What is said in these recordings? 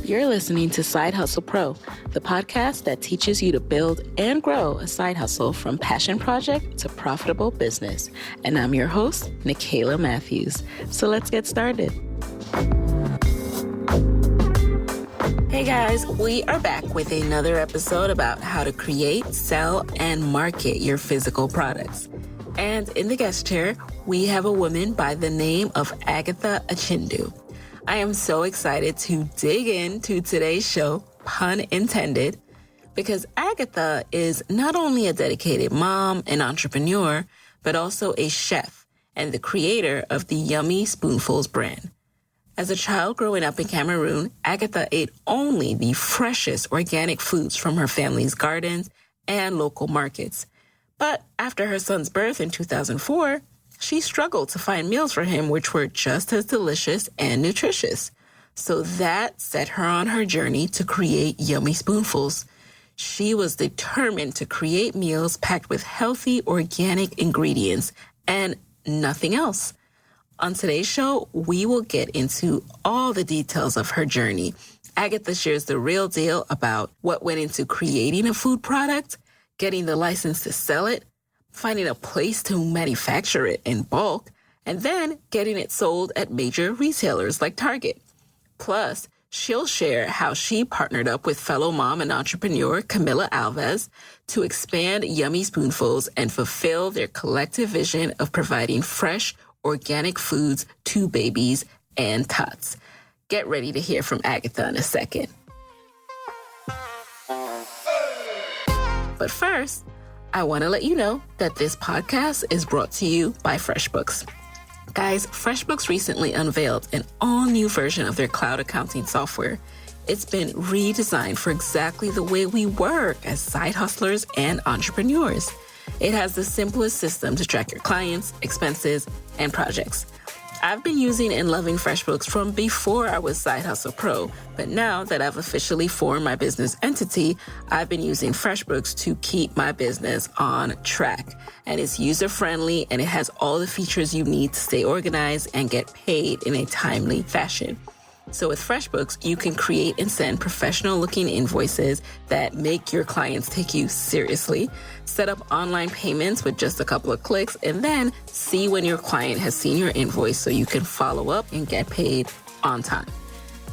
You're listening to Side Hustle Pro, the podcast that teaches you to build and grow a side hustle from passion project to profitable business. And I'm your host, Nicaila Matthews. So let's get started. Hey guys, we are back with another episode about how to create, sell, and market your physical products. And in the guest chair, we have a woman by the name of Agatha Achindu. I am so excited to dig into today's show, pun intended, because Agatha is not only a dedicated mom and entrepreneur, but also a chef and the creator of the Yummy Spoonfuls brand. As a child growing up in Cameroon, Agatha ate only the freshest organic foods from her family's gardens and local markets. But after her son's birth in 2004, she struggled to find meals for him which were just as delicious and nutritious. So that set her on her journey to create Yummy Spoonfuls. She was determined to create meals packed with healthy, organic ingredients and nothing else. On today's show, we will get into all the details of her journey. Agatha shares the real deal about what went into creating a food product, getting the license to sell it, finding a place to manufacture it in bulk, and then getting it sold at major retailers like Target. Plus, she'll share how she partnered up with fellow mom and entrepreneur Camila Alves to expand Yummy Spoonfuls and fulfill their collective vision of providing fresh, organic foods to babies and tots. Get ready to hear from Agatha in a second. But first, I want to let you know that this podcast is brought to you by FreshBooks. Guys, FreshBooks recently unveiled an all-new version of their cloud accounting software. It's been redesigned for exactly the way we work as side hustlers and entrepreneurs. It has the simplest system to track your clients, expenses, and projects. I've been using and loving FreshBooks from before I was Side Hustle Pro, but now that I've officially formed my business entity, I've been using FreshBooks to keep my business on track. And it's user-friendly and it has all the features you need to stay organized and get paid in a timely fashion. So with FreshBooks, you can create and send professional-looking invoices that make your clients take you seriously, set up online payments with just a couple of clicks, and then see when your client has seen your invoice so you can follow up and get paid on time.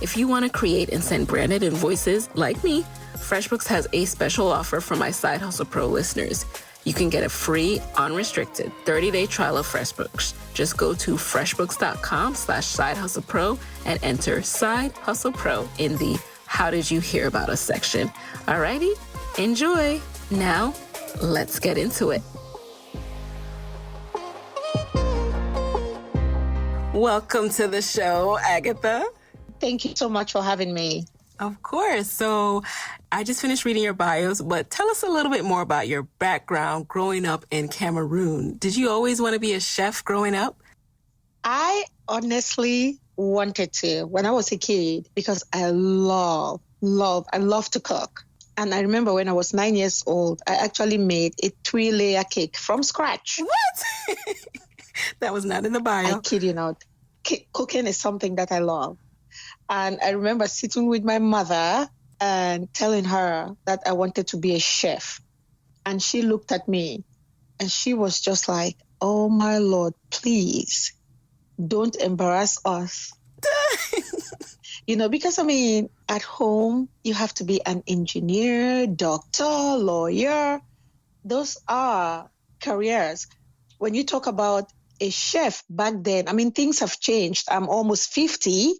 If you want to create and send branded invoices like me, FreshBooks has a special offer for my Side Hustle Pro listeners. You can get a free, unrestricted 30-day trial of FreshBooks. Just go to freshbooks.com/sidehustlepro and enter Side Hustle Pro in the How Did You Hear About Us section. Alrighty, enjoy. Now, let's get into it. Welcome to the show, Agatha. Thank you so much for having me. Of course. So I just finished reading your bios, but tell us a little bit more about your background growing up in Cameroon. Did you always want to be a chef growing up? I honestly wanted to when I was a kid because I love to cook. And I remember when I was 9 years old, I actually made a 3-layer cake from scratch. What? That was not in the bio. I kid you not. Cooking is something that I love. And I remember sitting with my mother and telling her that I wanted to be a chef. And she looked at me and she was just like, oh my Lord, please don't embarrass us. Because at home, you have to be an engineer, doctor, lawyer. Those are careers. When you talk about a chef back then, things have changed. I'm almost 50.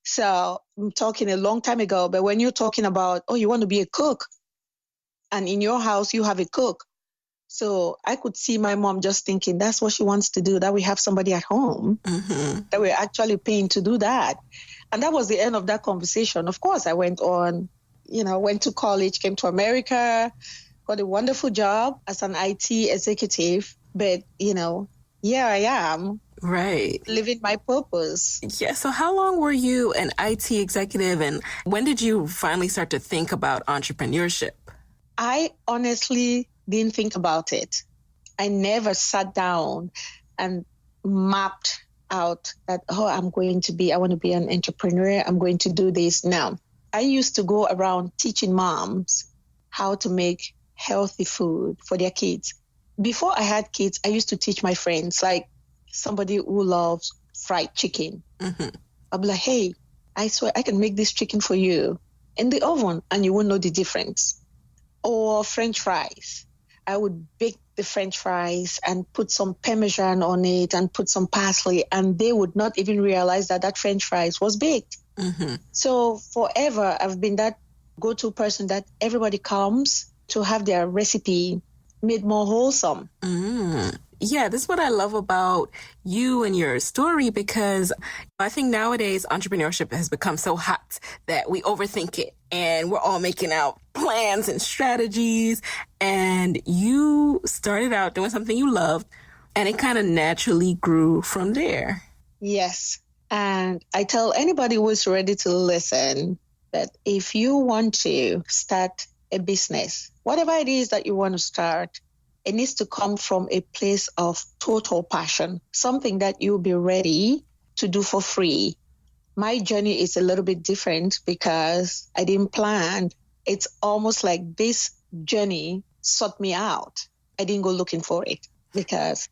So I'm talking a long time ago, but when you're talking about, you want to be a cook and in your house you have a cook. So I could see my mom just thinking that's what she wants to do, that we have somebody at home that we're actually paying to do that. And that was the end of that conversation. Of course, I went on, went to college, came to America, got a wonderful job as an IT executive. But, here I am. Right. Living my purpose. Yeah. So how long were you an IT executive and when did you finally start to think about entrepreneurship? I honestly didn't think about it. I never sat down and mapped out that, I want to be an entrepreneur. I'm going to do this now. I used to go around teaching moms how to make healthy food for their kids. Before I had kids, I used to teach my friends, like somebody who loves fried chicken. Mm-hmm. I'll be like, hey, I swear I can make this chicken for you in the oven and you won't know the difference. Or French fries. I would bake the French fries and put some Parmesan on it and put some parsley, and they would not even realize that that French fries was baked. Mm-hmm. So forever, I've been that go-to person that everybody comes to have their recipe made more wholesome. Mm. Yeah, this is what I love about you and your story, because I think nowadays entrepreneurship has become so hot that we overthink it and we're all making out plans and strategies. And you started out doing something you loved and it kind of naturally grew from there. Yes. And I tell anybody who is ready to listen that if you want to start a business, whatever it is that you want to start, it needs to come from a place of total passion, something that you'll be ready to do for free. My journey is a little bit different because I didn't plan. It's almost like this journey sought me out. I didn't go looking for it, because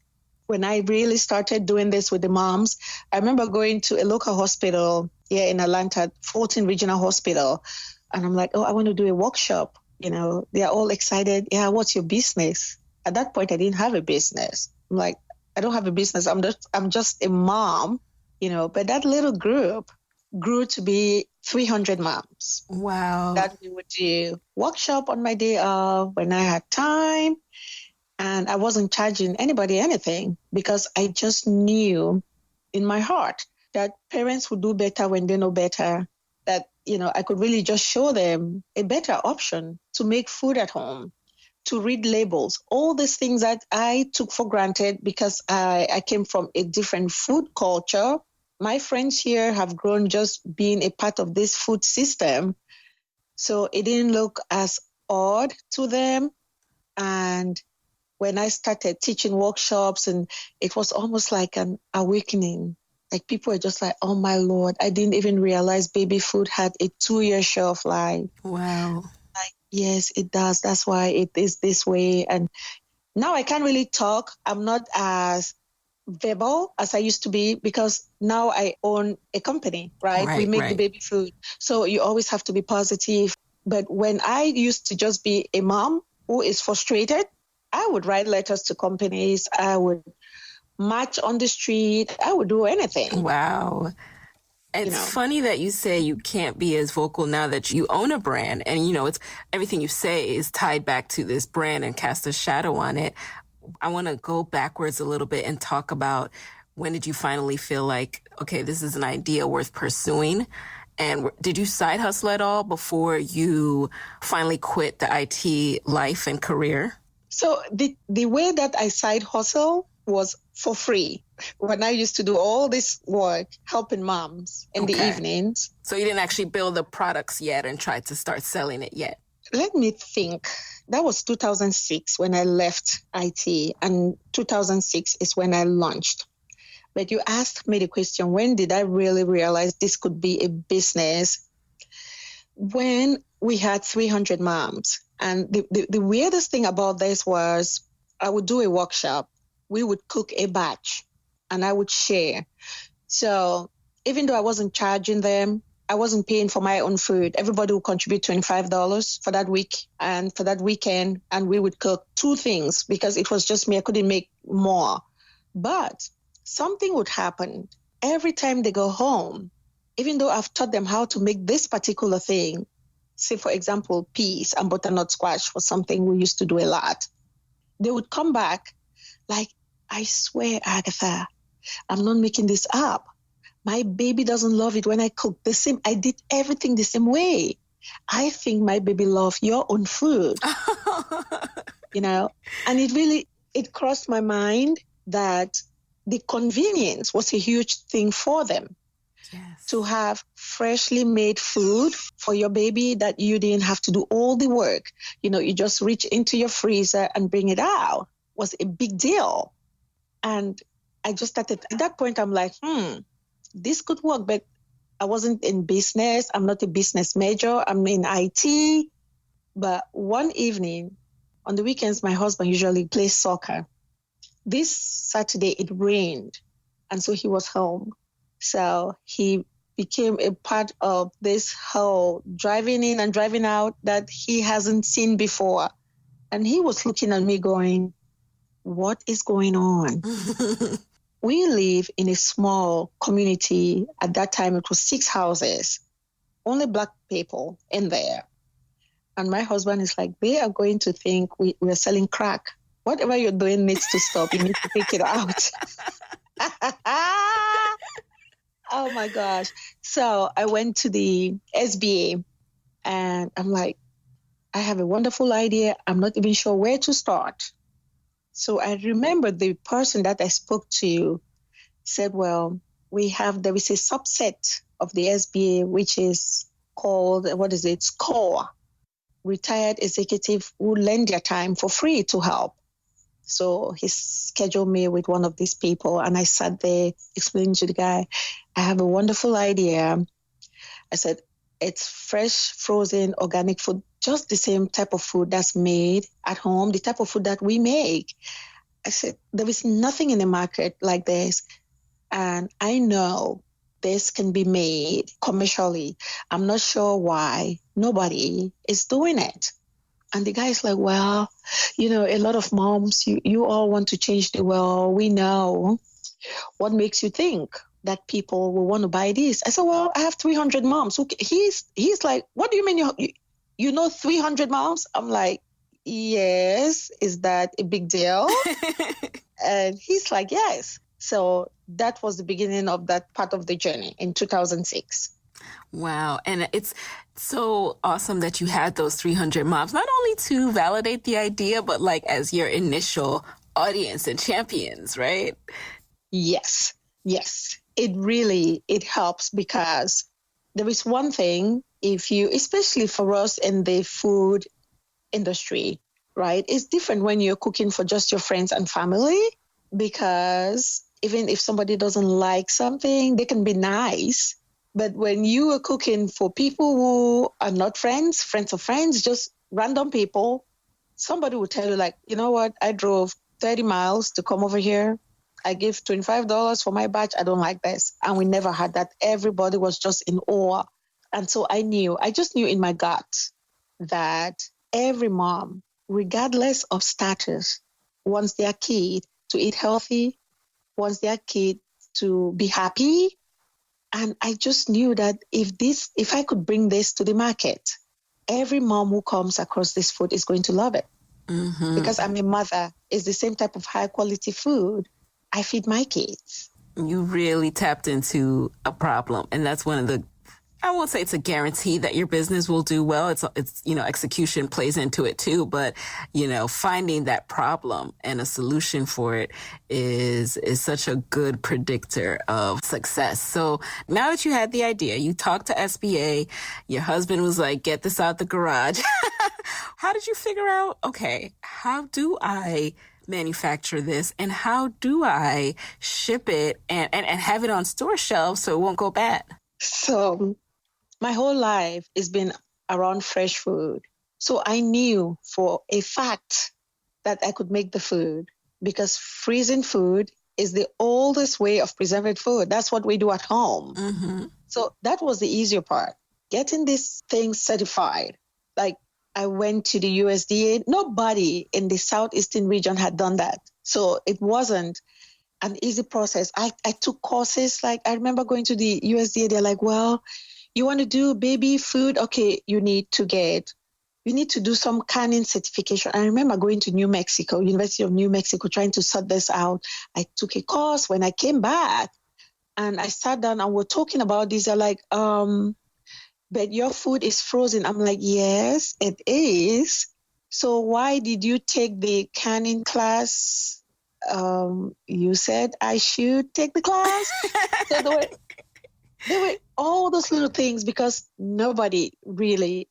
when I really started doing this with the moms, I remember going to a local hospital here in Atlanta, 14 Regional Hospital. And I'm like, oh, I want to do a workshop. You know, they're all excited. Yeah, what's your business? At that point, I didn't have a business. I'm like, I don't have a business. I'm just a mom, you know. But that little group grew to be 300 moms. Wow. That we would do workshop on my day off when I had time. And I wasn't charging anybody anything, because I just knew in my heart that parents would do better when they know better. That, you know, I could really just show them a better option to make food at home, to read labels, all these things that I took for granted because I came from a different food culture. My friends here have grown just being a part of this food system. So it didn't look as odd to them. And when I started teaching workshops, and it was almost like an awakening. Like people were just like, oh my Lord, I didn't even realize baby food had a 2-year shelf life. Wow. Like, yes, it does. That's why it is this way. And now I can't really talk. I'm not as verbal as I used to be, because now I own a company, right? We make the baby food. So you always have to be positive. But when I used to just be a mom who is frustrated, I would write letters to companies. I would march on the street. I would do anything. Wow. It's funny that you say you can't be as vocal now that you own a brand. And, you know, it's everything you say is tied back to this brand and cast a shadow on it. I want to go backwards a little bit and talk about, when did you finally feel like, okay, this is an idea worth pursuing? And did you side hustle at all before you finally quit the IT life and career? So the way that I side hustle was for free. When I used to do all this work helping moms in the evenings. So you didn't actually build the products yet and try to start selling it yet? Let me think. That was 2006 when I left IT, and 2006 is when I launched. But you asked me the question, when did I really realize this could be a business? When we had 300 moms. And the weirdest thing about this was I would do a workshop. We would cook a batch and I would share. So even though I wasn't charging them, I wasn't paying for my own food. Everybody would contribute $25 for that week and for that weekend. And we would cook 2 things because it was just me. I couldn't make more. But something would happen every time they go home. Even though I've taught them how to make this particular thing, say, for example, peas and butternut squash was something we used to do a lot. They would come back like, I swear, Agatha, I'm not making this up. My baby doesn't love it when I cook the same. I did everything the same way. I think my baby loves your own food, you know? And it crossed my mind that the convenience was a huge thing for them. Yes. To have freshly made food for your baby that you didn't have to do all the work. You know, you just reach into your freezer and bring it out was a big deal. And I just started, at that point, I'm like, this could work. But I wasn't in business. I'm not a business major. I'm in IT. But one evening, on the weekends, my husband usually plays soccer. This Saturday, it rained, and so he was home. So he became a part of this whole driving in and driving out that he hasn't seen before. And he was looking at me going, what is going on? We live in a small community. At that time, it was 6 houses, only Black people in there. And my husband is like, they are going to think we're selling crack. Whatever you're doing needs to stop. You need to take it out. Oh, my gosh. So I went to the SBA and I'm like, I have a wonderful idea. I'm not even sure where to start. So I remember the person that I spoke to said, well, there is a subset of the SBA, which is called, SCORE, retired executive who lend their time for free to help. So he scheduled me with one of these people, and I sat there explaining to the guy, I have a wonderful idea. I said, it's fresh, frozen, organic food, just the same type of food that's made at home, the type of food that we make. I said, there is nothing in the market like this. And I know this can be made commercially. I'm not sure why nobody is doing it. And the guy is like, well, a lot of moms, you all want to change the world. We know. What makes you think that people will want to buy this? I said, well, I have 300 moms. He's like, what do you mean you know 300 moms? I'm like, yes. Is that a big deal? And he's like, yes. So that was the beginning of that part of the journey in 2006. Wow. And it's so awesome that you had those 300 moms, not only to validate the idea, but like as your initial audience and champions, right? Yes. It helps because there is one thing, especially for us in the food industry, right? It's different when you're cooking for just your friends and family, because even if somebody doesn't like something, they can be nice. But when you are cooking for people who are not friends of friends, just random people, somebody will tell you like, you know what? I drove 30 miles to come over here. I give $25 for my batch. I don't like this. And we never had that. Everybody was just in awe. And so I just knew in my gut that every mom, regardless of status, wants their kid to eat healthy, wants their kid to be happy. And I just knew that if I could bring this to the market, every mom who comes across this food is going to love it. Mm-hmm. Because I'm a mother. It's the same type of high quality food I feed my kids. You really tapped into a problem. And that's one of the, I won't say it's a guarantee that your business will do well. It's execution plays into it too. But, finding that problem and a solution for it is such a good predictor of success. So now that you had the idea, you talked to SBA, your husband was like, get this out the garage. How did you figure out, okay, how do I manufacture this and how do I ship it and have it on store shelves so it won't go bad? So my whole life has been around fresh food. So I knew for a fact that I could make the food because freezing food is the oldest way of preserving food. That's what we do at home. Mm-hmm. So that was the easier part, getting this thing certified. Like I went to the USDA. Nobody in the Southeastern region had done that. So it wasn't an easy process. I took courses. Like I remember going to the USDA. They're like, well, you want to do baby food? Okay, you need to do some canning certification. I remember going to University of New Mexico, trying to sort this out. I took a course. When I came back and I sat down and we're talking about this, they're like, but your food is frozen. I'm like, yes, it is. So why did you take the canning class? You said I should take the class. So there were all those little things because nobody really,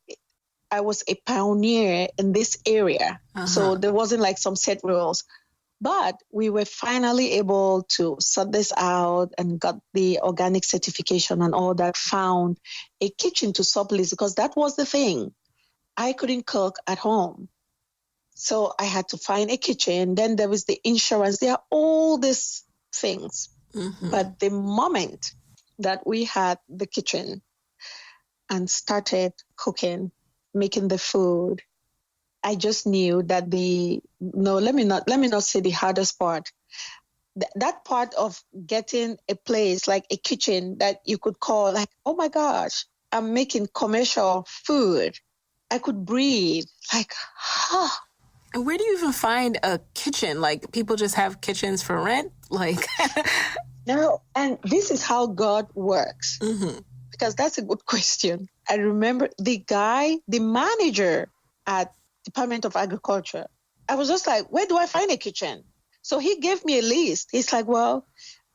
I was a pioneer in this area. Uh-huh. So there wasn't like some set rules. But we were finally able to sort this out and got the organic certification and all that, found a kitchen to sublease because that was the thing. I couldn't cook at home. So I had to find a kitchen. Then there was the insurance. There are all these things. Mm-hmm. But the moment that we had the kitchen and started cooking, making the food, I just knew that let me not say the hardest part. That part of getting a place like a kitchen that you could call like, oh my gosh, I'm making commercial food. I could breathe like, And where do you even find a kitchen? Like people just have kitchens for rent? Like No, and this is how God works. Mm-hmm. Because that's a good question. I remember the manager at Department of Agriculture. I was just like, where do I find a kitchen? So he gave me a list. He's like, well,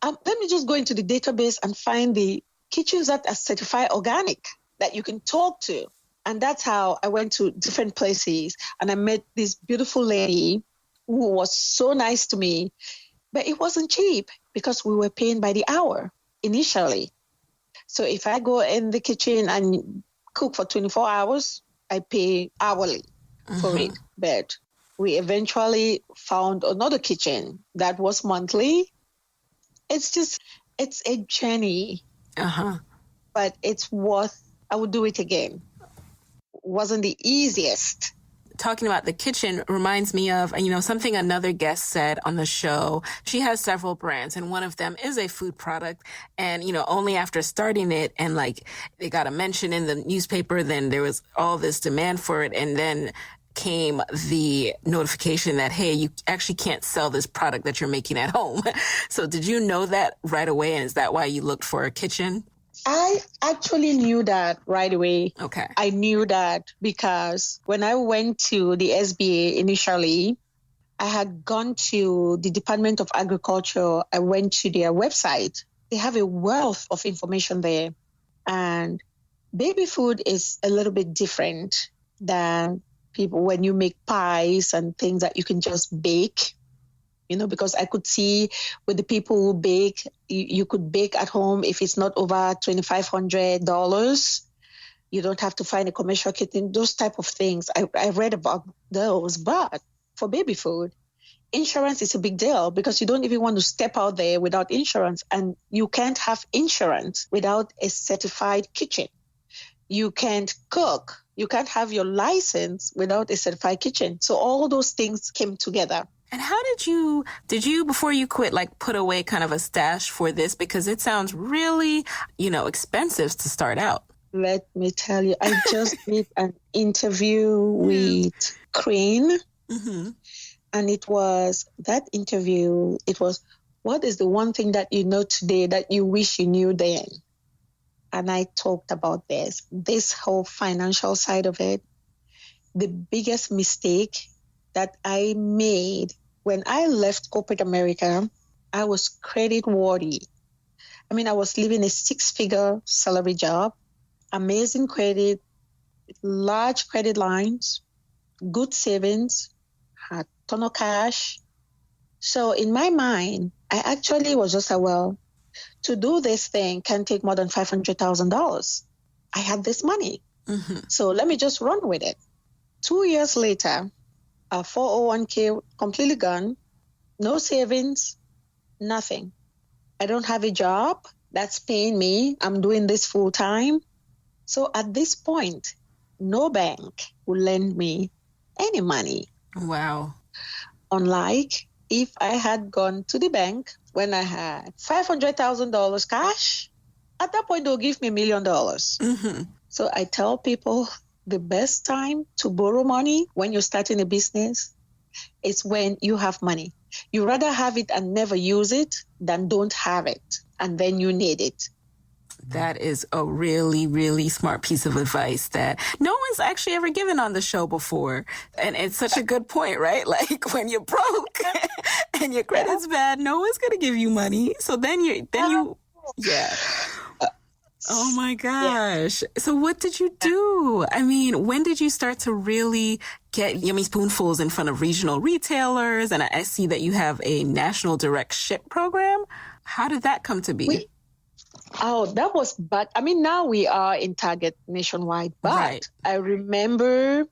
let me just go into the database and find the kitchens that are certified organic that you can talk to. And that's how I went to different places. And I met this beautiful lady who was so nice to me. But it wasn't cheap because we were paying by the hour initially. So if I go in the kitchen and cook for 24 hours, I pay hourly for it. But we eventually found another kitchen that was monthly. It's a journey. But it's I would do it again. Wasn't the easiest. Talking about the kitchen reminds me of, something another guest said on the show. She has several brands and one of them is a food product. And, only after starting it and like they got a mention in the newspaper, then there was all this demand for it. And then came the notification that, hey, you actually can't sell this product that you're making at home. So did you know that right away? And is that why you looked for a kitchen? I actually knew that right away. Okay. I knew that because when I went to the SBA initially, I had gone to the Department of Agriculture. I went to their website. They have a wealth of information there. And baby food is a little bit different than people when you make pies and things that you can just bake. Because I could see with the people who bake, you could bake at home if it's not over $2,500. You don't have to find a commercial kitchen, those type of things. I read about those. But for baby food, insurance is a big deal because you don't even want to step out there without insurance. And you can't have insurance without a certified kitchen. You can't cook. You can't have your license without a certified kitchen. So all those things came together. And how did you, before you quit, like put away kind of a stash for this? Because it sounds really, expensive to start out. Let me tell you, I just did an interview with Crane. Mm-hmm. And it was, what is the one thing that you know today that you wish you knew then? And I talked about this whole financial side of it. The biggest mistake that I made when I left corporate America, I was credit worthy. I was living a 6-figure salary job, amazing credit, large credit lines, good savings, had a ton of cash. So in my mind, I actually was just to do this thing can take more than $500,000. I had this money. Mm-hmm. So let me just run with it. 2 years later, 401k completely gone, no savings, nothing. I don't have a job that's paying me. I'm doing this full time. So at this point, no bank will lend me any money. Wow. Unlike if I had gone to the bank when I had $500,000 cash, at that point they'll give me $1 million. Mm-hmm. So I tell people, the best time to borrow money when you're starting a business is when you have money. You rather have it and never use it than don't have it and then you need it. That is a really, really smart piece of advice that no one's actually ever given on the show before. And it's such a good point, right? Like when you're broke and your credit's bad, no one's going to give you money. So then you, yeah. Oh my gosh. Yeah. So what did you do? When did you start to really get Yummy Spoonfuls in front of regional retailers, and I see that you have a national direct ship program. How did that come to be? That was back. I mean, now we are in Target nationwide, but Right. I remember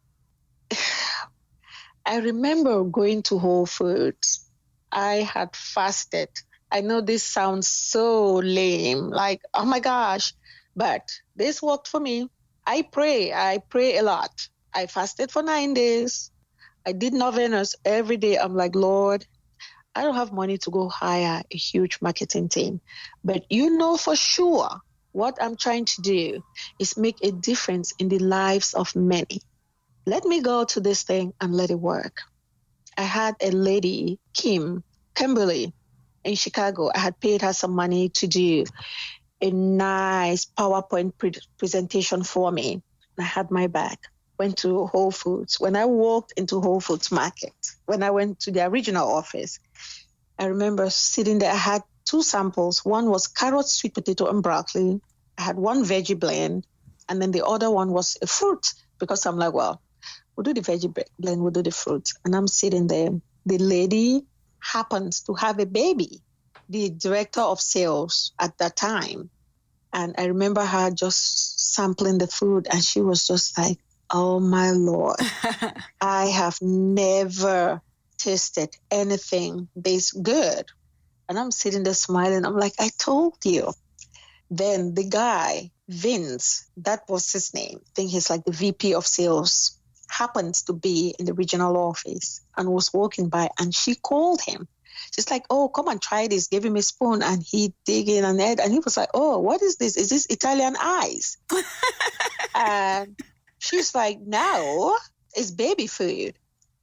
going to Whole Foods. I had fasted. I know this sounds so lame, like, oh my gosh, but this worked for me. I pray a lot. I fasted for 9 days. I did novenas every day. I'm like, Lord, I don't have money to go hire a huge marketing team, but you know for sure what I'm trying to do is make a difference in the lives of many. Let me go to this thing and let it work. I had a lady, Kimberly, in Chicago. I had paid her some money to do a nice PowerPoint presentation for me. I had my bag, went to Whole Foods. When I walked into Whole Foods Market, when I went to their regional office, I remember sitting there. I had 2 samples. One was carrot, sweet potato, and broccoli. I had 1 veggie blend, and then the other one was a fruit, because I'm like, well, we'll do the veggie blend, we'll do the fruit. And I'm sitting there. The lady happens to have a baby, the director of sales at that time. And I remember her just sampling the food, and she was just like, oh my Lord, I have never tasted anything this good. And I'm sitting there smiling. I'm like, I told you. Then the guy, Vince, that was his name. I think he's like the VP of sales, happens to be in the regional office and was walking by, and she called him. She's like, oh, come and try this. Gave him a spoon, and he dig in and ate. And he was like, oh, what is this? Is this Italian ice? And she's like, no, it's baby food.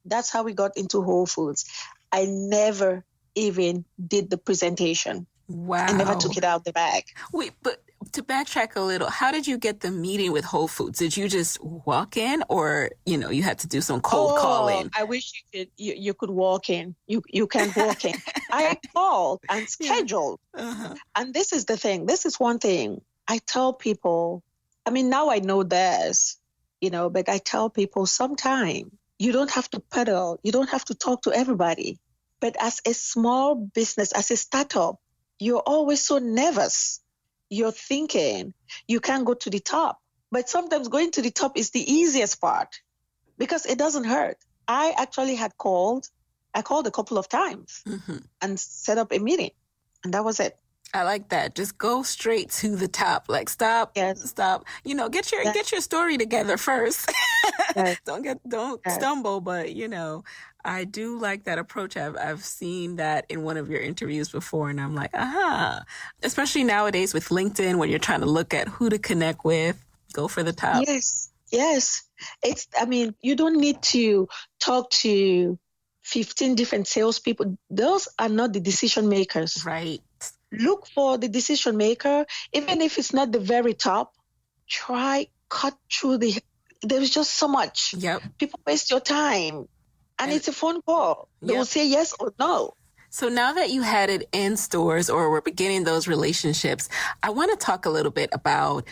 That's how we got into Whole Foods. I never even did the presentation. Wow. I never took it out the bag. Wait, but to backtrack a little, how did you get the meeting with Whole Foods? Did you just walk in, or, you had to do some cold calling? I wish you could walk in. You can't walk in. I called and scheduled. Yeah. Uh-huh. And this is the thing. This is one thing I tell people. I mean, now I know this, but I tell people sometimes you don't have to peddle. You don't have to talk to everybody. But as a small business, as a startup, you're always so nervous. You're thinking you can't go to the top. But sometimes going to the top is the easiest part because it doesn't hurt. I actually called a couple of times and set up a meeting. And that was it. I like that. Just go straight to the top. Like, stop. Get your story together first. Yes. Don't stumble. But, I do like that approach. I've seen that in one of your interviews before, and I'm like, especially nowadays with LinkedIn, when you're trying to look at who to connect with, go for the top. Yes. You don't need to talk to 15 different salespeople. Those are not the decision makers. Right. Look for the decision maker, even if it's not the very top. Cut through there's just so much. Yep. People waste your time. And it's a phone call. They will say yes or no. So now that you had it in stores or were beginning those relationships, I want to talk a little bit about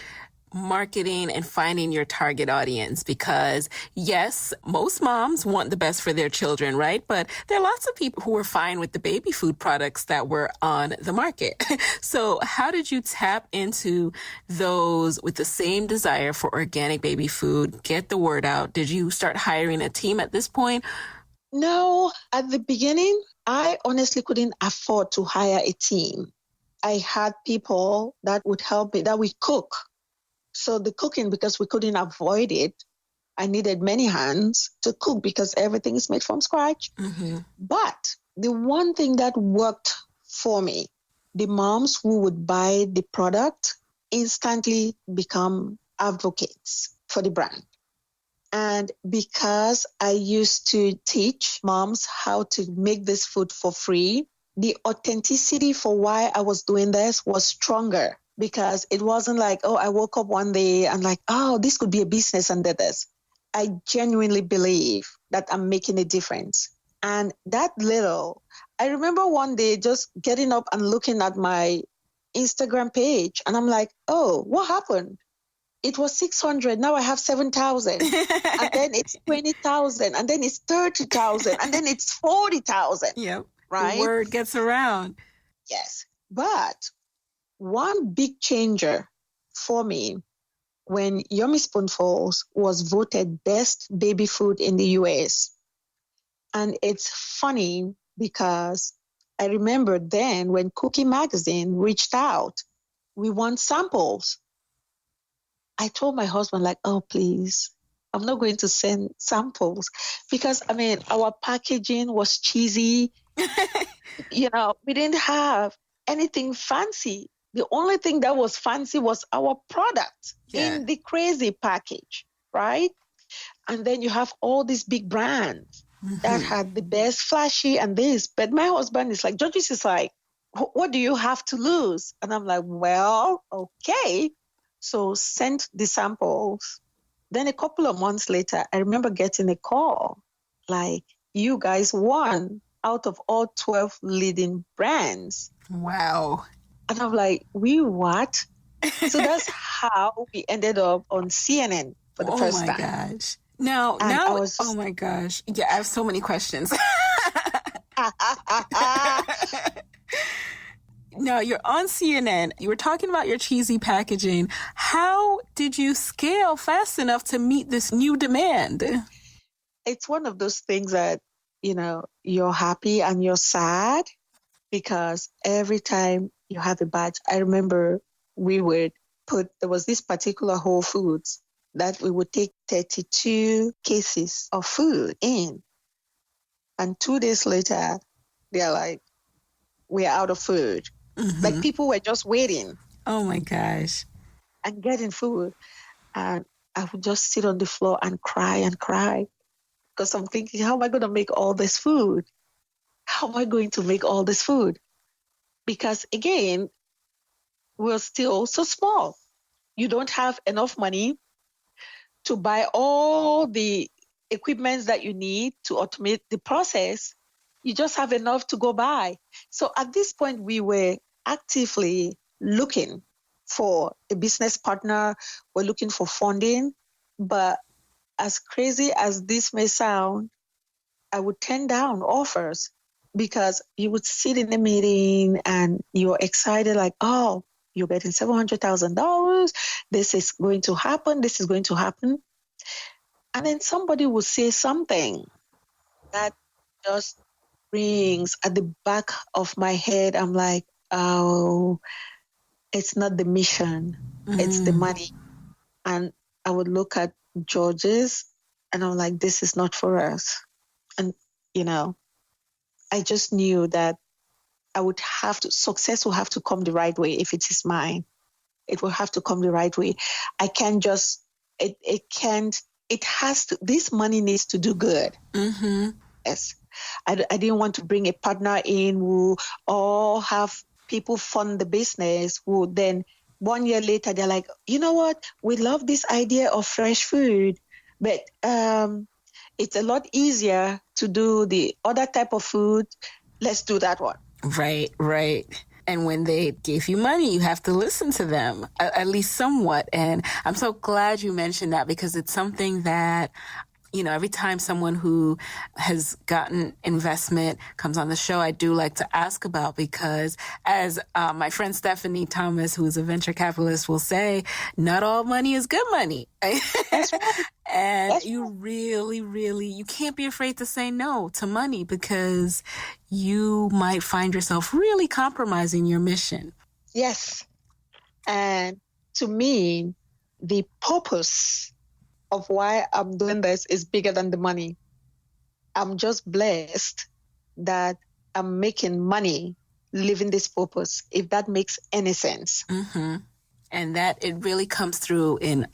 marketing and finding your target audience, because yes, most moms want the best for their children, right? But there are lots of people who are fine with the baby food products that were on the market. So how did you tap into those with the same desire for organic baby food, get the word out? Did you start hiring a team at this point? No, at the beginning, I honestly couldn't afford to hire a team. I had people that would help me, that we cook. So the cooking, because we couldn't avoid it, I needed many hands to cook because everything is made from scratch. Mm-hmm. But the one thing that worked for me, the moms who would buy the product instantly become advocates for the brand. And because I used to teach moms how to make this food for free, the authenticity for why I was doing this was stronger. Because it wasn't like, I woke up one day and like, this could be a business and did this. I genuinely believe that I'm making a difference. And I remember one day just getting up and looking at my Instagram page and I'm like, what happened? It was 600. Now I have 7,000. And then it's 20,000. And then it's 30,000. And then it's 40,000. Yep. Right? The word gets around. Yes. But one big changer for me when Yummy Spoonfuls was voted best baby food in the US. And it's funny because I remember then when Cookie Magazine reached out, we want samples. I told my husband, like, oh, please, I'm not going to send samples because, I mean, our packaging was cheesy. We didn't have anything fancy. The only thing that was fancy was our product in the crazy package, right? And then you have all these big brands that had the best flashy and this. But my husband is like, Georges is like, what do you have to lose? And I'm like, well, okay. So sent the samples. Then a couple of months later, I remember getting a call like, you guys won out of all 12 leading brands. Wow. And I'm like, we what? So that's how we ended up on CNN for the first time. Oh, my gosh. Now, oh, my gosh. Yeah, I have so many questions. Now, you're on CNN. You were talking about your cheesy packaging. How did you scale fast enough to meet this new demand? It's one of those things that, you're happy and you're sad because every time you have a batch, I remember there was this particular Whole Foods that we would take 32 cases of food in. And 2 days later, they're like, we're out of food. Mm-hmm. Like people were just waiting. Oh my gosh. And getting food. And I would just sit on the floor and cry. Because I'm thinking, how am I going to make all this food? How am I going to make all this food? Because again, we're still so small. You don't have enough money to buy all the equipment that you need to automate the process. You just have enough to go buy. So at this point, we were actively looking for a business partner. We're looking for funding. But as crazy as this may sound, I would turn down offers because you would sit in a meeting and you're excited like, oh, you're getting $700,000. This is going to happen. This is going to happen. And then somebody will say something that just rings at the back of my head. I'm like, oh, it's not the mission. It's the money. And I would look at Georges and I'm like, this is not for us. And, I just knew that success will have to come the right way if it is mine. It will have to come the right way. I can't just, this money needs to do good. Mm-hmm. Yes. I didn't want to bring a partner in who all have people fund the business who then 1 year later, they're like, you know what? We love this idea of fresh food, but it's a lot easier to do the other type of food. Let's do that one. Right. And when they give you money, you have to listen to them, at least somewhat. And I'm so glad you mentioned that because it's something that, every time someone who has gotten investment comes on the show, I do like to ask about because as my friend Stephanie Thomas, who is a venture capitalist, will say, not all money is good money. That's right. And That's you really, really, you can't be afraid to say no to money because you might find yourself really compromising your mission. Yes. And to me, the purpose of why I'm doing this is bigger than the money. I'm just blessed that I'm making money living this purpose, if that makes any sense. Mm-hmm. And that it really comes through in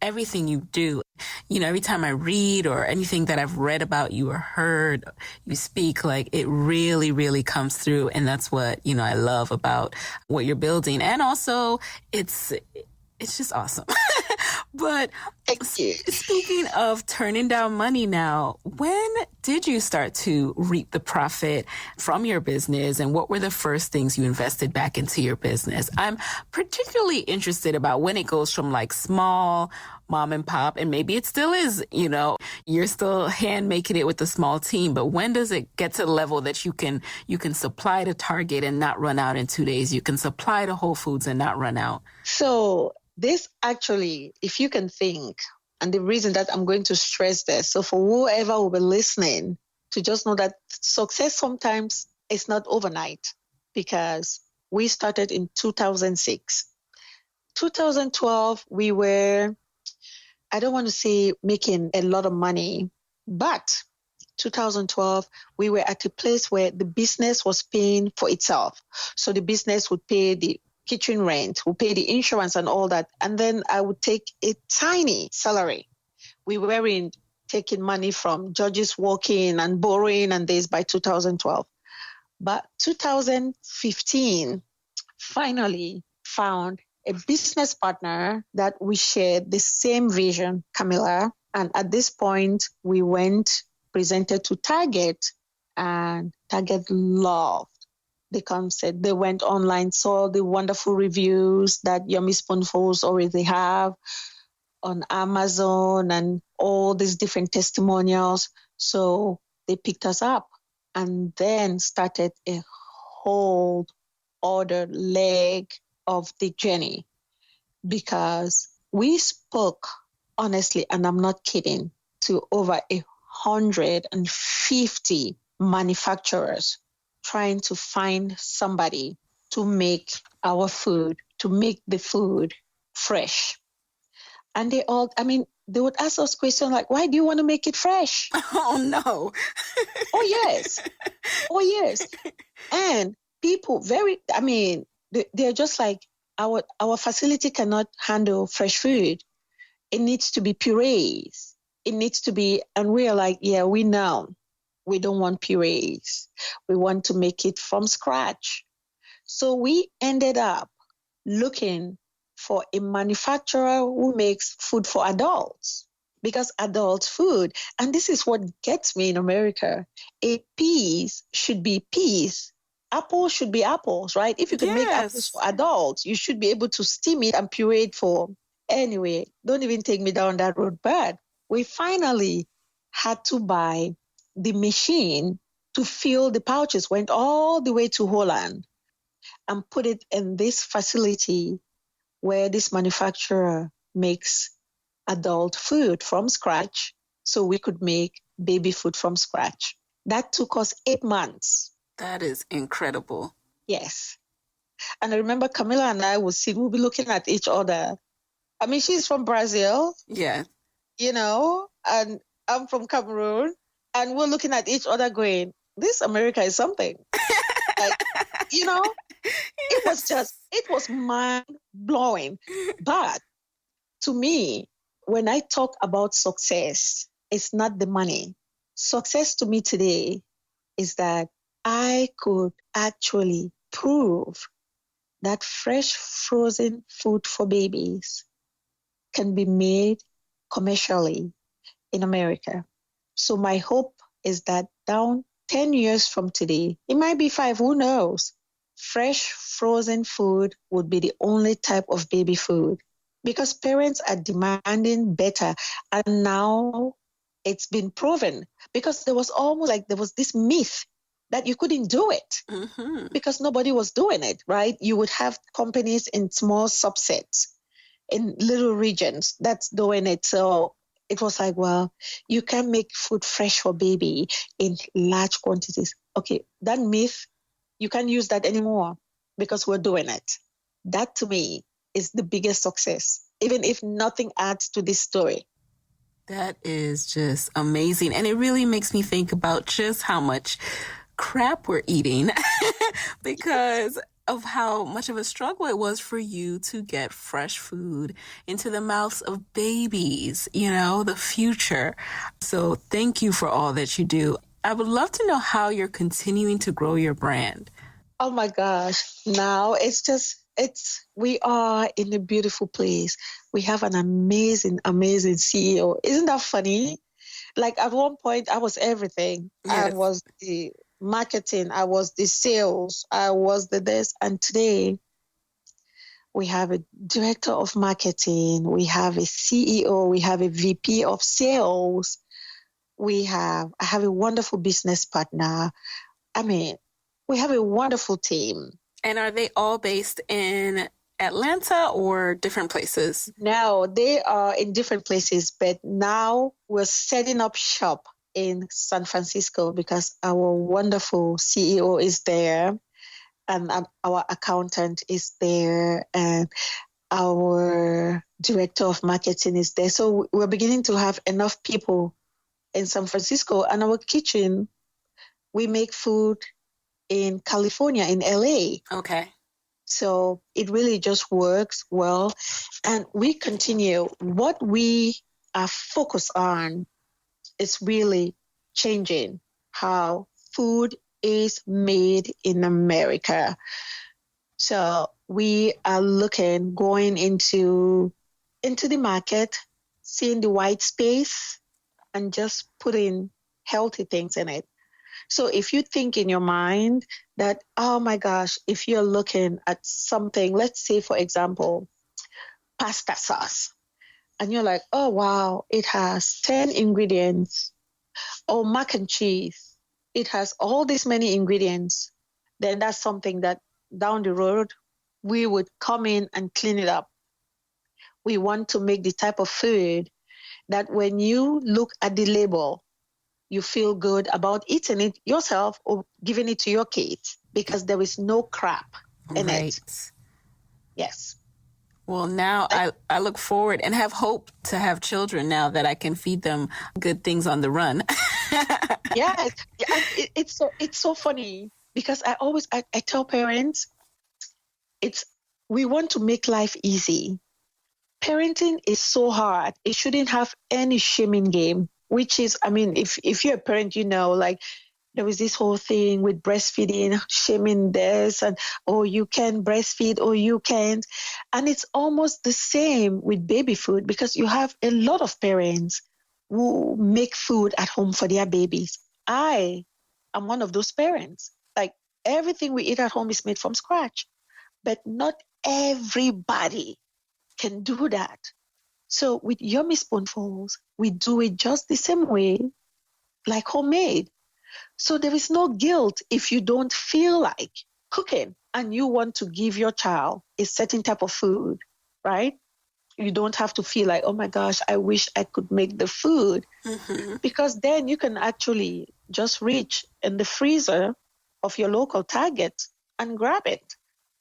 everything you do. Every time I read or anything that I've read about you or heard you speak, like it really, really comes through. And that's what, I love about what you're building. And also it's just awesome. But Thank you. speaking of turning down money now, when did you start to reap the profit from your business, and what were the first things you invested back into your business? I'm particularly interested about when it goes from like small mom and pop, and maybe it still is, you're still hand making it with a small team, but when does it get to the level that you can supply to Target and not run out in 2 days? You can supply to Whole Foods and not run out. So this actually, if you can think, and the reason that I'm going to stress this, so for whoever will be listening, to just know that success sometimes is not overnight, because we started in 2006. 2012, we were, I don't want to say making a lot of money, but 2012, we were at a place where the business was paying for itself. So the business would pay the kitchen rent, would pay the insurance and all that. And then I would take a tiny salary. We weren't taking money from judges walking and borrowing and this by 2012. But 2015, finally found a business partner that we shared the same vision, Camilla. And at this point, we presented to Target, and Target loved the concept. They went online, saw the wonderful reviews that Yummy Spoonfuls already have on Amazon and all these different testimonials. So they picked us up and then started a whole other leg of the journey, because we spoke honestly, and I'm not kidding, to over 150 manufacturers trying to find somebody to make our food, to make the food fresh. And they would ask us questions like, why do you want to make it fresh? Oh, no. Oh, yes. Oh, yes. And people they're just like, our facility cannot handle fresh food. It needs to be purees. It needs to be, and we're like, yeah, we know. We don't want purees. We want to make it from scratch. So we ended up looking for a manufacturer who makes food for adults, because adult food, and this is what gets me in America, peas should be peas. Apples should be apples, right? If you can make apples for adults, you should be able to steam it and puree it for. Anyway, don't even take me down that road. But we finally had to buy the machine to fill the pouches, went all the way to Holland and put it in this facility where this manufacturer makes adult food from scratch, so we could make baby food from scratch. That took us 8 months. That is incredible. Yes. And I remember Camilla and I we'll be looking at each other. I mean, she's from Brazil. Yeah. And I'm from Cameroon. And we're looking at each other going, this America is something. It was mind-blowing. But to me, when I talk about success, it's not the money. Success to me today is that I could actually prove that fresh frozen food for babies can be made commercially in America. So my hope is that down 10 years from today, it might be 5, who knows, fresh frozen food would be the only type of baby food, because parents are demanding better. And now it's been proven, because there was this myth that you couldn't do it because nobody was doing it, right? You would have companies in small subsets, in little regions that's doing it. So it was like, well, you can make food fresh for baby in large quantities. Okay, that myth, you can't use that anymore because we're doing it. That to me is the biggest success, even if nothing adds to this story. That is just amazing. And it really makes me think about just how much crap we're eating because of how much of a struggle it was for you to get fresh food into the mouths of babies, the future. So thank you for all that you do. I would love to know how you're continuing to grow your brand. Oh my gosh. Now it's just We are in a beautiful place. We have an amazing, amazing CEO. Isn't that funny? Like at one point, I was everything. I Yes. was the marketing, I was the sales, I was the this. And today, we have a director of marketing, we have a CEO, we have a VP of sales, I have a wonderful business partner. I mean, we have a wonderful team. And are they all based in Atlanta or different places? Now they are in different places, but now we're setting up shop in San Francisco because our wonderful CEO is there and our accountant is there and our director of marketing is there. So we're beginning to have enough people in San Francisco, and our kitchen, we make food in California, in LA. Okay. So it really just works well. And we continue. What we are focused on is really changing how food is made in America. So we are going into the market, seeing the white space, and just putting healthy things in it. So if you think in your mind that, oh my gosh, if you're looking at something, let's say, for example, pasta sauce, and you're like, oh wow, it has 10 ingredients, or mac and cheese, it has all these many ingredients, then that's something that down the road, we would come in and clean it up. We want to make the type of food that when you look at the label, you feel good about eating it yourself or giving it to your kids because there is no crap in it. Yes. Well, now I look forward and have hope to have children now that I can feed them good things on the run. Yeah, it's so funny because I tell parents, we want to make life easy. Parenting is so hard. It shouldn't have any shaming game, which is, I mean, if you're a parent, you know, like there was this whole thing with breastfeeding, shaming this, and, oh, you can breastfeed, or you can't. And it's almost the same with baby food because you have a lot of parents who make food at home for their babies. I am one of those parents. Like everything we eat at home is made from scratch, but not everybody can do that. So with Yummy Spoonfuls, we do it just the same way, like homemade. So there is no guilt if you don't feel like cooking and you want to give your child a certain type of food, right? You don't have to feel like, oh my gosh, I wish I could make the food. Mm-hmm. Because then you can actually just reach in the freezer of your local Target and grab it.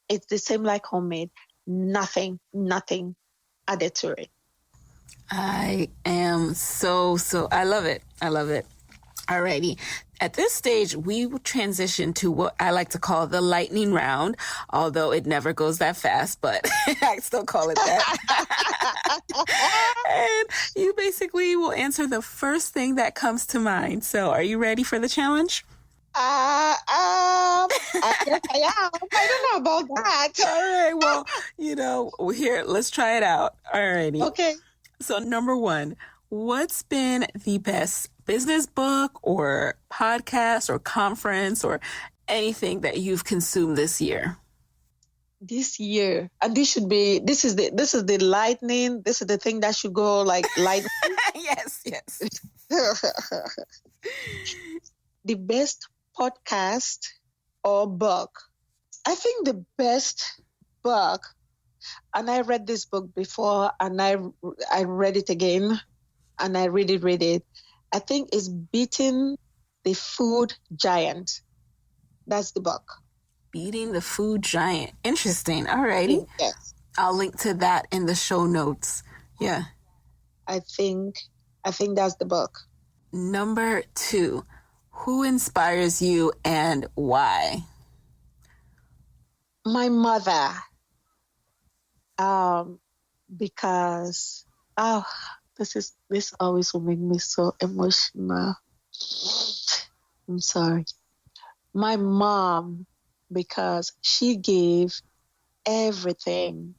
It's the same like homemade. Nothing added to it. I am so, I love it. I love it. Alrighty. At this stage, we will transition to what I like to call the lightning round, although it never goes that fast, but I still call it that. And you basically will answer the first thing that comes to mind. So are you ready for the challenge? Yes, I am. I don't know about that. All right. Well, here, let's try it out. Alrighty. Okay. So number one, what's been the best business book or podcast or conference or anything that you've consumed this year? This year, and this is the lightning. This is the thing that should go like lightning. Yes. The best podcast or book. I think the best book, and I read this book before, and I read it again, and I read it. I think it's Beating the Food Giant. That's the book. Beating the Food Giant. Interesting. All righty. Yes. I'll link to that in the show notes. Yeah. I think that's the book. Number 2, who inspires you and why? My mother. Because this always will make me so emotional. I'm sorry. My mom, because she gave everything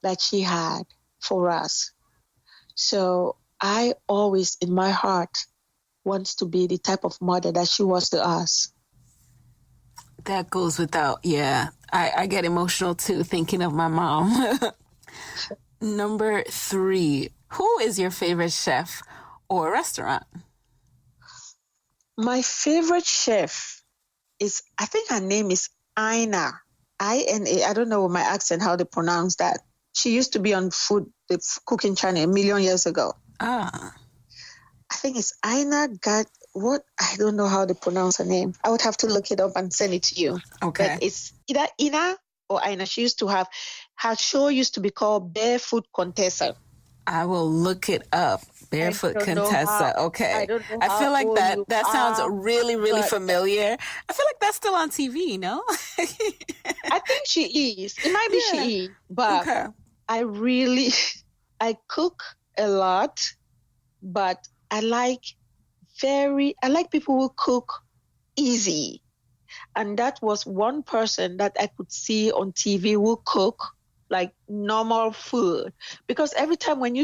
that she had for us. So I always, in my heart, wants to be the type of mother that she was to us. That goes without, yeah. I get emotional too thinking of my mom. Number 3, who is your favorite chef or restaurant? My favorite chef is, I think her name is Ina. I-N-A. I don't know my accent, how they pronounce that. She used to be on the cooking channel a million years ago. Ah. I think it's Ina what? I don't know how to pronounce her name. I would have to look it up and send it to you. Okay. But it's either Ina or Ina. She used to have, her show used to be called Barefoot Contessa. I will look it up. Barefoot Contessa. Okay. I feel like that sounds really, really familiar. I feel like that's still on TV, no? I think she is. It might be she is. But okay. I cook a lot, but I like people who cook easy. And that was one person that I could see on TV who cook like normal food. Because every time when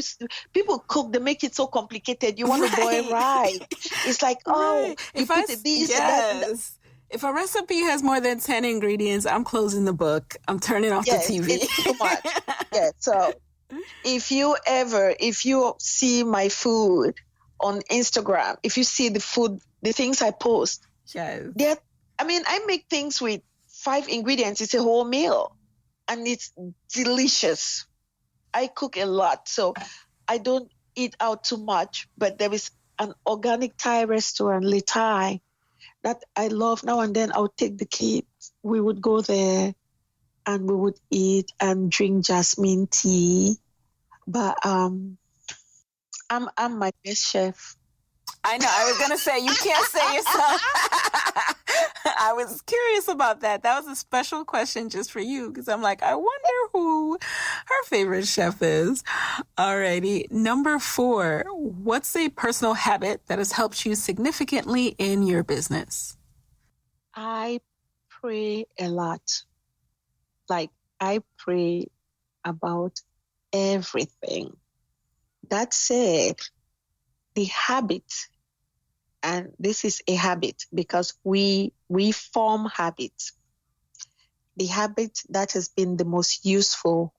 people cook, they make it so complicated. You want to boil right. It's like, you put this and that. If a recipe has more than 10 ingredients, I'm closing the book. I'm turning off the TV. It's too much. Yeah. So if you see my food on Instagram, if you see the things I post, yes. I make things with 5 ingredients. It's a whole meal and it's delicious. I cook a lot, so I don't eat out too much, but there is an organic Thai restaurant, Le Thai, that I love. Now and then I'll take the kids. We would go there and we would eat and drink jasmine tea. But I'm my best chef. I know. I was going to say, you can't say yourself. I was curious about that. That was a special question just for you because I'm like, I wonder who her favorite chef is. Alrighty. Number 4, what's a personal habit that has helped you significantly in your business? I pray a lot. Like, I pray about everything. That said, the habit, and this is a habit because we form habits. The habit that has been the most useful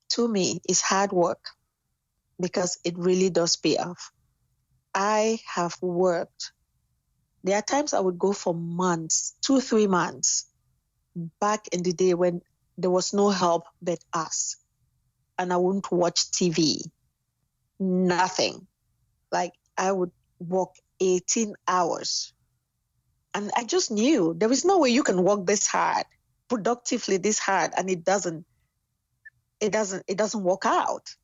to me is hard work because it really does pay off. I have worked. There are times I would go for months, 2-3 months, back in the day when there was no help but us. And I wouldn't watch TV. Nothing. Like, I would work 18 hours. And I just knew there is no way you can work this hard, productively this hard, and it doesn't work out.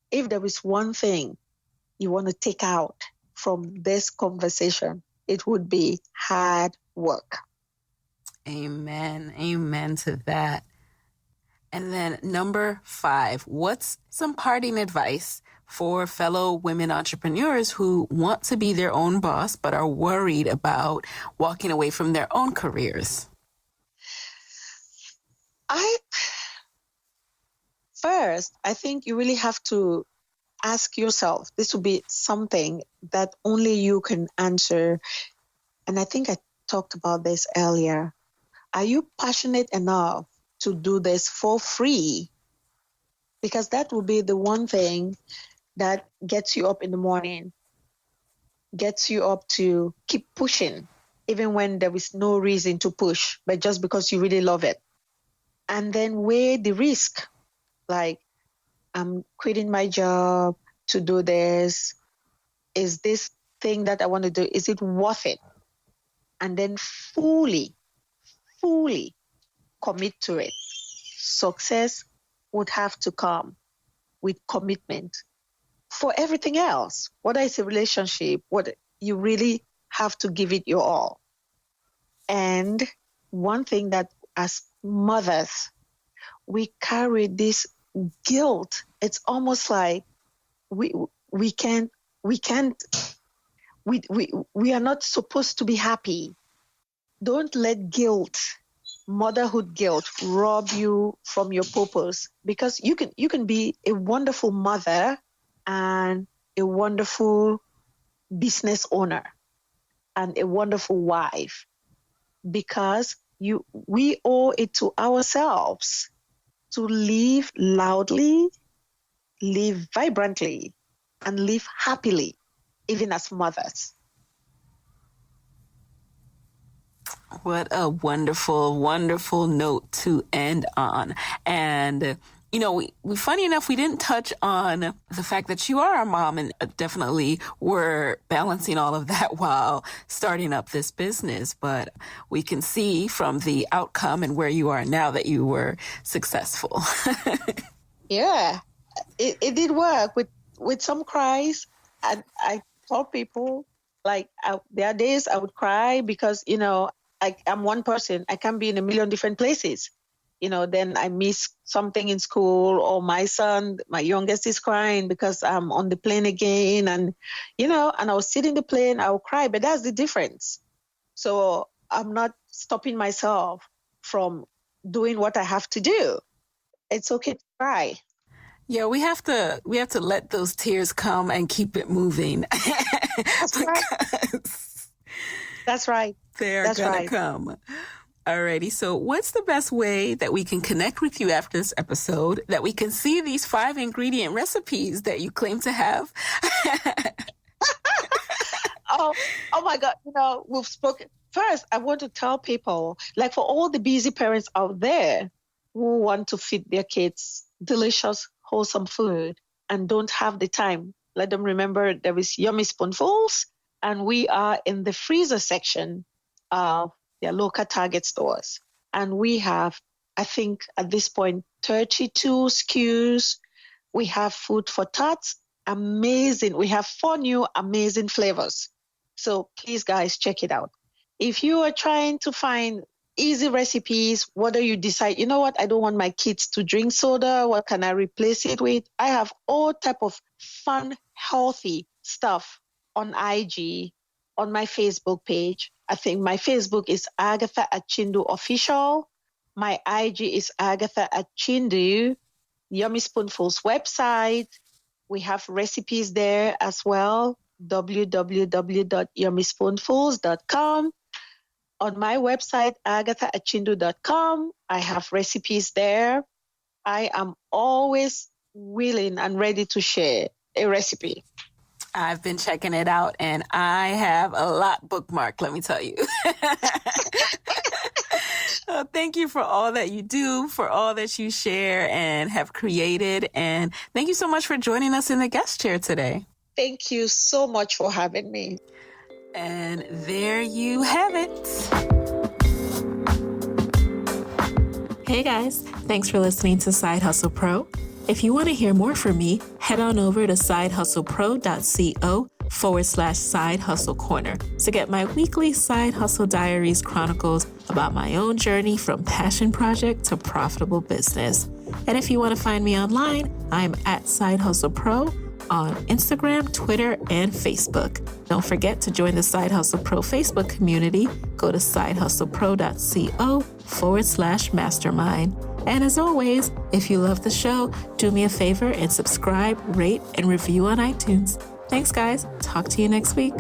If there is one thing you want to take out from this conversation, it would be hard work. Amen. Amen to that. And then number 5, what's some parting advice for fellow women entrepreneurs who want to be their own boss but are worried about walking away from their own careers? First, I think you really have to ask yourself, this will be something that only you can answer. And I think I talked about this earlier. Are you passionate enough to do this for free? Because that will be the one thing that gets you up in the morning, gets you up to keep pushing, even when there is no reason to push, but just because you really love it. And then weigh the risk. Like, I'm quitting my job to do this. Is this thing that I want to do, is it worth it? And then fully commit to it. Success would have to come with commitment. For everything else, whether it's a relationship, what you really have to give it your all. And one thing that as mothers, we carry this guilt. It's almost like we are not supposed to be happy. Don't let guilt motherhood guilt rob you from your purpose, because you can be a wonderful mother and a wonderful business owner and a wonderful wife, because we owe it to ourselves to live loudly, live vibrantly, and live happily, even as mothers. What a wonderful, wonderful note to end on. And, we funny enough, we didn't touch on the fact that you are a mom and definitely were balancing all of that while starting up this business. But we can see from the outcome and where you are now that you were successful. Yeah, it did work with some cries. And I told people, there are days I would cry because, I'm one person. I can be in a million different places. Then I miss something in school, or my son, my youngest, is crying because I'm on the plane again. And, and I'll sit in the plane, I'll cry, but that's the difference. So I'm not stopping myself from doing what I have to do. It's okay to cry. Yeah, we have to let those tears come and keep it moving. That's right. That's right. They're going to come. Alrighty, so what's the best way that we can connect with you after this episode, that we can see these 5 ingredient recipes that you claim to have? Oh my God, we've spoken. First, I want to tell people, for all the busy parents out there who want to feed their kids delicious, wholesome food and don't have the time, let them remember there is Yummy Spoonfuls, and we are in the freezer section of their local Target stores. And we have, I think at this point, 32 SKUs. We have food for tots. Amazing. We have 4 new amazing flavors. So please, guys, check it out. If you are trying to find easy recipes, whether you decide, I don't want my kids to drink soda, what can I replace it with? I have all type of fun, healthy stuff on IG, on my Facebook page. I think my Facebook is Agatha Achindu Official. My IG is Agatha Achindu. Yummy Spoonfuls website. We have recipes there as well. www.yummyspoonfuls.com. On my website, AgathaAchindu.com, I have recipes there. I am always willing and ready to share a recipe. I've been checking it out, and I have a lot bookmarked, let me tell you. Thank you for all that you do, for all that you share and have created. And thank you so much for joining us in the guest chair today. Thank you so much for having me. And there you have it. Hey guys, thanks for listening to Side Hustle Pro. If you want to hear more from me, head on over to sidehustlepro.co/Side Hustle Corner to get my weekly Side Hustle Diaries chronicles about my own journey from passion project to profitable business. And if you want to find me online, I'm at Side Hustle Pro on Instagram, Twitter, and Facebook. Don't forget to join the Side Hustle Pro Facebook community. Go to sidehustlepro.co/mastermind. And as always, if you love the show, do me a favor and subscribe, rate, and review on iTunes. Thanks, guys. Talk to you next week.